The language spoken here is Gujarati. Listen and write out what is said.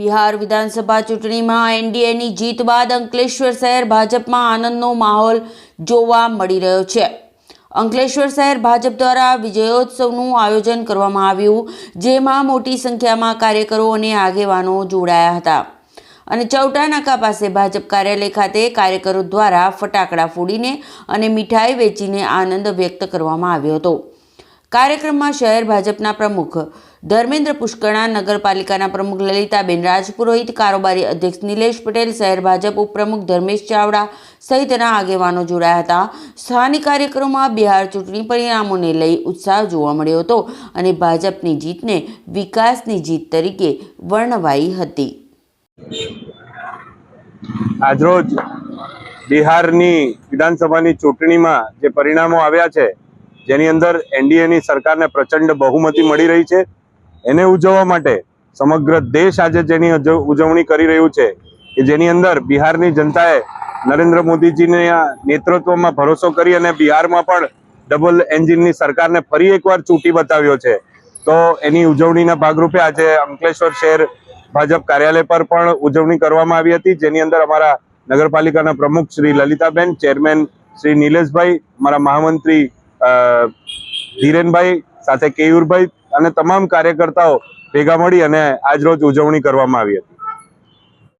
બિહાર વિધાનસભા ચૂંટણીમાં એનડીએની જીત બાદ અંકલેશ્વર શહેર ભાજપમાં આનંદનો માહોલ જોવા મળી રહ્યો છે। અંકલેશ્વર શહેર ભાજપ દ્વારા વિજયોત્સવનું આયોજન કરવામાં આવ્યું, જેમાં મોટી સંખ્યામાં કાર્યકરો અને આગેવાનો જોડાયા હતા અને ચૌટા નાકા પાસે ભાજપ કાર્યાલય ખાતે કાર્યકરો દ્વારા ફટાકડા ફોડીને અને મીઠાઈ વેચીને આનંદ વ્યક્ત કરવામાં આવ્યો હતો। કાર્યક્રમમાં શહેર ભાજપના પ્રમુખ ધર્મેન્દ્ર પુષ્કણા, નગરપાલિકાના પ્રમુખ લલિતાબેન રાજપુરોહિત, કારોબારી અધ્યક્ષ નિલેશ પટેલ, શહેર ભાજપ ઉપપ્રમુખ ધર્મેશ ચાવડા સહિતના આગેવાનો જોડાયા હતા। સ્થાનિક કાર્યક્રમમાં બિહાર ચૂંટણી પરિણામોને લઈ ઉત્સાહ જોવા મળ્યો હતો અને ભાજપની જીતને વિકાસની જીત તરીકે વર્ણવાઈ હતી। આજરોજ બિહારની વિધાનસભાની ચૂંટણીમાં જે પરિણામો આવ્યા છે, જેની અંદર એનડીએની સરકારને પ્રચંડ બહુમતી મળી રહી છે, એને ઉજવવા માટે સમગ્ર દેશ આજે જેની ઉજવણી કરી રહ્યું છે કે જેની અંદર બિહારની જનતાએ નરેન્દ્ર મોદીજીના નેતૃત્વમાં ભરોસો કરી અને બિહારમાં પણ ડબલ એન્જિનની સરકારને ફરી એકવાર ચૂંટી બતાવ્યો છે। તો એની ઉજવણીના ભાગરૂપે આજે અંકલેશ્વર શહેર ભાજપ કાર્યાલય પર પણ ઉજવણી કરવામાં આવી હતી, જેની અંદર અમારા નગરપાલિકાના પ્રમુખ શ્રી લલિતાબેન, ચેરમેન શ્રી નિલેશભાઈ, અમારા મહામંત્રી ધીરેનભાઈ, સાથે કેયુરભાઈ અને તમામ કાર્યકર્તાઓ ભેગા મળી અને આજરોજ ઉજવણી કરવામાં આવી હતી।